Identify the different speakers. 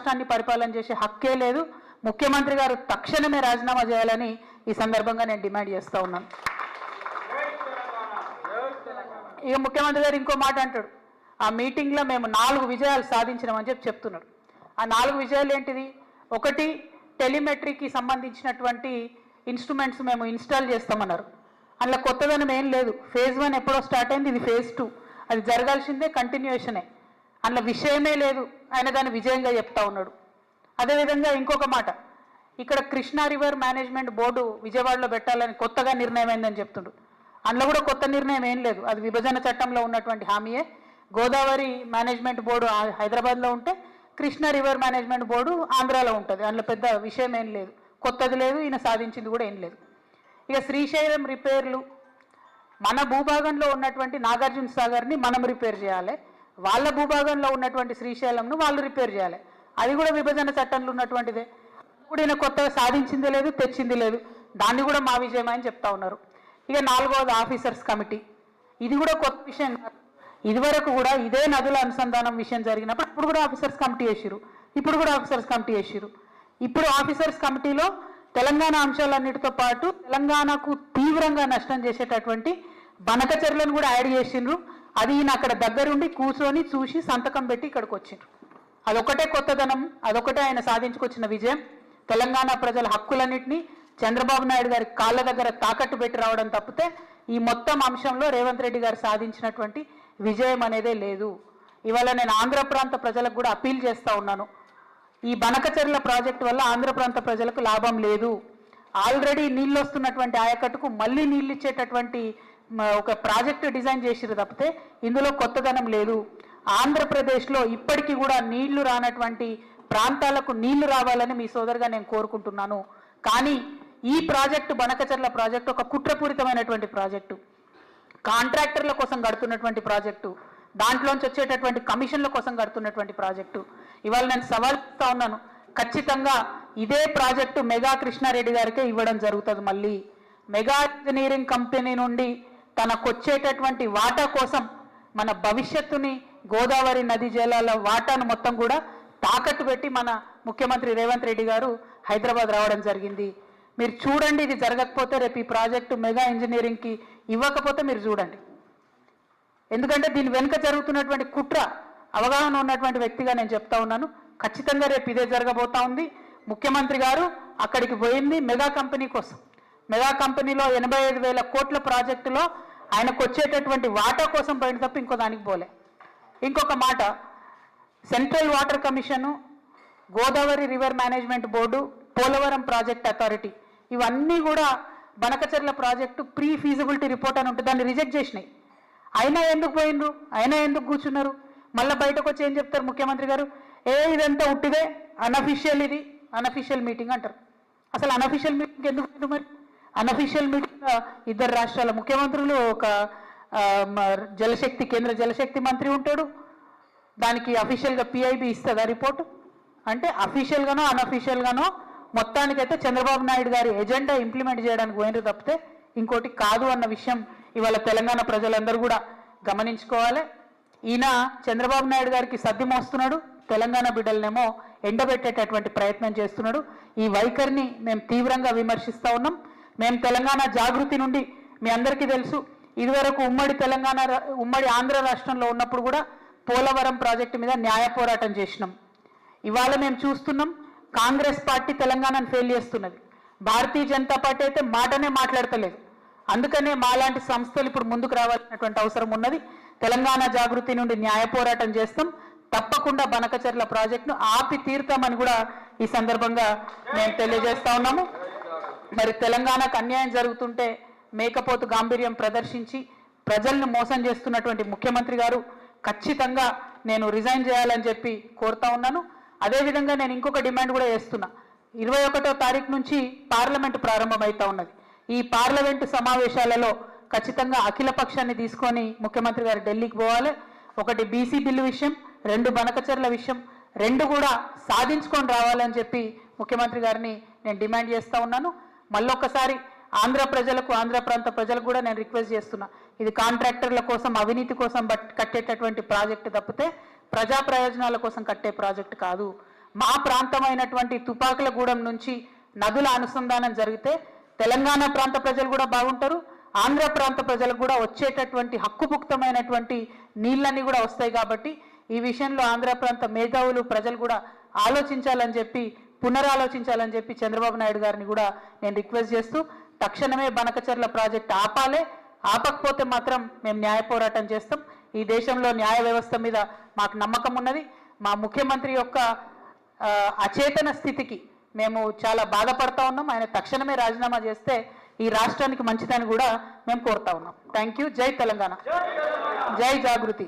Speaker 1: రాష్ట్రాన్ని పరిపాలన చేసే హక్కే లేదు. ముఖ్యమంత్రి గారు తక్షణమే రాజీనామా చేయాలని ఈ సందర్భంగా నేను డిమాండ్ చేస్తూ ఉన్నాను. ఇక ముఖ్యమంత్రి గారు ఇంకో మాట అంటాడు, ఆ మీటింగ్లో మేము 4 విజయాలు సాధించినామని చెప్తున్నాడు. ఆ 4 విజయాలు ఏంటిది? ఒకటి, టెలిమెట్రీకి సంబంధించినటువంటి ఇన్స్ట్రుమెంట్స్ మేము ఇన్స్టాల్ చేస్తామన్నారు. అందులో కొత్తదనం ఏం లేదు. ఫేజ్ 1 ఎప్పుడో స్టార్ట్ అయింది, ఇది ఫేజ్ 2, అది జరగాల్సిందే, కంటిన్యూషనే, అందులో విషయమే లేదు. ఆయన దాన్ని విజయంగా చెప్తా ఉన్నాడు. అదేవిధంగా ఇంకొక మాట, ఇక్కడ కృష్ణా రివర్ మేనేజ్మెంట్ బోర్డు విజయవాడలో పెట్టాలని కొత్తగా నిర్ణయం అయిందని చెప్తుండు. అందులో కూడా కొత్త నిర్ణయం ఏం లేదు, అది విభజన చట్టంలో ఉన్నటువంటి హామీయే. గోదావరి మేనేజ్మెంట్ బోర్డు హైదరాబాద్లో ఉంటే కృష్ణా రివర్ మేనేజ్మెంట్ బోర్డు ఆంధ్రాలో ఉంటుంది. అందులో పెద్ద విషయం ఏం లేదు, కొత్తది లేదు, ఈయన సాధించింది కూడా ఏం లేదు. ఇక శ్రీశైలం రిపేర్లు, మన భూభాగంలో ఉన్నటువంటి నాగార్జున సాగర్ని మనం రిపేర్ చేయాలి, వాళ్ళ భూభాగంలో ఉన్నటువంటి శ్రీశైలంను వాళ్ళు రిపేర్ చేయాలి. అది కూడా విభజన చట్టంలో ఉన్నటువంటిదే. ఇప్పుడు ఈయన కొత్తగా సాధించింది లేదు, తెచ్చింది లేదు, దాన్ని కూడా మా విజయం అని చెప్తా ఉన్నారు. ఇక 4వది ఆఫీసర్స్ కమిటీ, ఇది కూడా కొత్త విషయం కాదు. ఇదివరకు కూడా ఇదే నదుల అనుసంధానం విషయం జరిగినప్పుడు అప్పుడు కూడా ఆఫీసర్స్ కమిటీ వేసిరు, ఇప్పుడు కూడా ఆఫీసర్స్ కమిటీ వేసిరు. ఇప్పుడు ఆఫీసర్స్ కమిటీలో తెలంగాణ అంశాలన్నిటితో పాటు తెలంగాణకు తీవ్రంగా నష్టం చేసేటటువంటి బనకచెర్లను కూడా యాడ్ చేసిండ్రు. అది ఈయన అక్కడ దగ్గరుండి కూర్చొని చూసి సంతకం పెట్టి ఇక్కడికి వచ్చిండ్రు. అదొకటే కొత్తదనం, అదొకటే ఆయన సాధించుకొచ్చిన విజయం. తెలంగాణ ప్రజల హక్కులన్నింటినీ చంద్రబాబు నాయుడు గారి కాళ్ళ దగ్గర తాకట్టు పెట్టి రావడం తప్పితే ఈ మొత్తం అంశంలో రేవంత్ రెడ్డి గారు సాధించినటువంటి విజయం అనేదే లేదు. ఇవాళ నేను ఆంధ్ర ప్రాంత ప్రజలకు కూడా అప్పీల్ చేస్తూ ఉన్నాను, ఈ బనకచెర్ల ప్రాజెక్టు వల్ల ఆంధ్ర ప్రాంత ప్రజలకు లాభం లేదు. ఆల్రెడీ నీళ్ళు వస్తున్నటువంటి ఆయకట్టుకు మళ్ళీ నీళ్ళు ఇచ్చేటటువంటి ఒక ప్రాజెక్టు డిజైన్ చేసిరు తప్పితే ఇందులో కొత్తదనం లేదు. ఆంధ్రప్రదేశ్లో ఇప్పటికీ కూడా నీళ్లు రానటువంటి ప్రాంతాలకు నీళ్లు రావాలని మీ సోదరుగా నేను కోరుకుంటున్నాను. కానీ ఈ ప్రాజెక్టు, బనకచెర్ల ప్రాజెక్టు ఒక కుట్రపూరితమైనటువంటి ప్రాజెక్టు, కాంట్రాక్టర్ల కోసం కడుతున్నటువంటి ప్రాజెక్టు, దాంట్లోంచి వచ్చేటటువంటి కమిషన్ల కోసం కడుతున్నటువంటి ప్రాజెక్టు. ఇవాళ నేను సవాల్ చేస్తా ఉన్నాను, ఖచ్చితంగా ఇదే ప్రాజెక్టు మెగా కృష్ణారెడ్డి గారికే ఇవ్వడం జరుగుతుంది. మళ్ళీ మెగా ఇంజనీరింగ్ కంపెనీ నుండి తనకొచ్చేటటువంటి వాటా కోసం మన భవిష్యత్తుని, గోదావరి నది జలాల వాటాను మొత్తం కూడా తాకట్టు పెట్టి మన ముఖ్యమంత్రి రేవంత్ రెడ్డి గారు హైదరాబాద్ రావడం జరిగింది. మీరు చూడండి, ఇది జరగకపోతే రేపు ఈ ప్రాజెక్టు మెగా ఇంజనీరింగ్కి ఇవ్వకపోతే మీరు చూడండి. ఎందుకంటే దీని వెనుక జరుగుతున్నటువంటి కుట్ర అవగాహన ఉన్నటువంటి వ్యక్తిగా నేను చెప్తా ఉన్నాను. ఖచ్చితంగా రేపు ఇదే జరగబోతా ఉంది. ముఖ్యమంత్రి గారు అక్కడికి పోయింది మెగా కంపెనీ కోసం. మెగా కంపెనీలో 85,000 కోట్ల ప్రాజెక్టులో ఆయనకు వచ్చేటటువంటి వాటా కోసం పోయిన తప్ప ఇంకో దానికి పోలే. ఇంకొక మాట, central water commission, Godavari river management board, Polavaram project authority, ఇవన్నీ కూడా Banakacherla project pre feasibility report అని ఉంటుంది, దాన్ని రిజెక్ట్ చేసినాయి. అయినా ఎందుకు పోయినరు, అయినా ఎందుకు కూర్చున్నారు? మళ్ళీ బయటకు వచ్చి ఏం చెప్తారు ముఖ్యమంత్రి గారు? ఇదంతా ఉట్టిదే, అనఫిషియల్, ఇది అనఫిషియల్ మీటింగ్ అంటారు. అసలు అనఫిషియల్ మీటింగ్ ఎందుకు పోయింది? మరి అనఫిషియల్ మీటింగ్ 2 రాష్ట్రాల ముఖ్యమంత్రులు, ఒక జలశక్తి, కేంద్ర జలశక్తి మంత్రి ఉంటాడు, దానికి అఫీషియల్గా పిఐబి ఇస్తుందా రిపోర్టు? అంటే అఫీషియల్గానో అనఫీషియల్గానో మొత్తానికైతే చంద్రబాబు నాయుడు గారి ఎజెండా ఇంప్లిమెంట్ చేయడానికి పోయినరు తప్పితే ఇంకోటి కాదు అన్న విషయం ఇవాళ తెలంగాణ ప్రజలందరూ కూడా గమనించుకోవాలి. ఈయన చంద్రబాబు నాయుడు గారికి సర్ది మోస్తున్నాడు, తెలంగాణ బిడ్డలనేమో ఎండబెట్టేటటువంటి ప్రయత్నం చేస్తున్నాడు. ఈ వైఖరిని మేము తీవ్రంగా విమర్శిస్తూ ఉన్నాం. మేము తెలంగాణ జాగృతి నుండి, మీ అందరికీ తెలుసు, ఇదివరకు ఉమ్మడి ఆంధ్ర రాష్ట్రంలో ఉన్నప్పుడు కూడా పోలవరం ప్రాజెక్టు మీద న్యాయ పోరాటం చేసినాం. ఇవాళ మేము చూస్తున్నాం, కాంగ్రెస్ పార్టీ తెలంగాణను ఫెయిల్ చేస్తున్నది. భారతీయ జనతా పార్టీ అయితే మాటనే మాట్లాడతలేదు. అందుకనే మాలాంటి సంస్థలు ఇప్పుడు ముందుకు రావాల్సినటువంటి అవసరం ఉన్నది. తెలంగాణ జాగృతి నుండి న్యాయ పోరాటం చేస్తాం. తప్పకుండా బనకచెర్ల ప్రాజెక్టును ఆపి తీరుతామని కూడా ఈ సందర్భంగా మేము తెలియజేస్తా ఉన్నాము. మరి తెలంగాణకు అన్యాయం జరుగుతుంటే మేకపోతు గాంభీర్యం ప్రదర్శించి ప్రజలను మోసం చేస్తున్నటువంటి ముఖ్యమంత్రి గారు ఖచ్చితంగా నేను రిజైన్ చేయాలని చెప్పి కోరుతా ఉన్నాను. అదేవిధంగా నేను ఇంకొక డిమాండ్ కూడా చేస్తున్నా. 21వ తారీఖు నుంచి పార్లమెంటు ప్రారంభమవుతా ఉన్నది. ఈ పార్లమెంటు సమావేశాలలో ఖచ్చితంగా అఖిల పక్షాన్ని తీసుకొని ముఖ్యమంత్రి గారు ఢిల్లీకి పోవాలి. ఒకటి బీసీ బిల్లు విషయం, 2 బనకచెర్ల విషయం, 2 కూడా సాధించుకొని రావాలని చెప్పి ముఖ్యమంత్రి గారిని నేను డిమాండ్ చేస్తూ ఉన్నాను. మళ్ళొక్కసారి ఆంధ్ర ప్రజలకు, ఆంధ్ర ప్రాంత ప్రజలకు కూడా నేను రిక్వెస్ట్ చేస్తున్నా, ఇది కాంట్రాక్టర్ల కోసం, అవినీతి కోసం కట్టేటటువంటి ప్రాజెక్టు తప్పితే ప్రజా ప్రయోజనాల కోసం కట్టే ప్రాజెక్టు కాదు. మా ప్రాంతమైనటువంటి తుపాకులగూడెం నుంచి నదుల అనుసంధానం జరిగితే తెలంగాణ ప్రాంత ప్రజలు కూడా బాగుంటారు, ఆంధ్ర ప్రాంత ప్రజలకు కూడా వచ్చేటటువంటి హక్కుపుక్తమైనటువంటి నీళ్ళన్నీ కూడా వస్తాయి. కాబట్టి ఈ విషయంలో ఆంధ్ర ప్రాంత మేధావులు ప్రజలు కూడా ఆలోచించాలని చెప్పి, పునరాలోచించాలని చెప్పి చంద్రబాబు నాయుడు గారిని కూడా నేను రిక్వెస్ట్ చేస్తూ తక్షణమే బనకచెర్ల ప్రాజెక్ట్ ఆపాలే, ఆపకపోతే మాత్రం మేము న్యాయ పోరాటం చేస్తాం. ఈ దేశంలో న్యాయ వ్యవస్థ మీద మాకు నమ్మకం ఉన్నది. మా ముఖ్యమంత్రి యొక్క అచేతన స్థితికి మేము చాలా బాధపడతా ఉన్నాం. ఆయన తక్షణమే రాజీనామా చేస్తే ఈ రాష్ట్రానికి మంచిదని కూడా మేము కోరుతా ఉన్నాం. Thank you. జై తెలంగాణ, జై జాగృతి.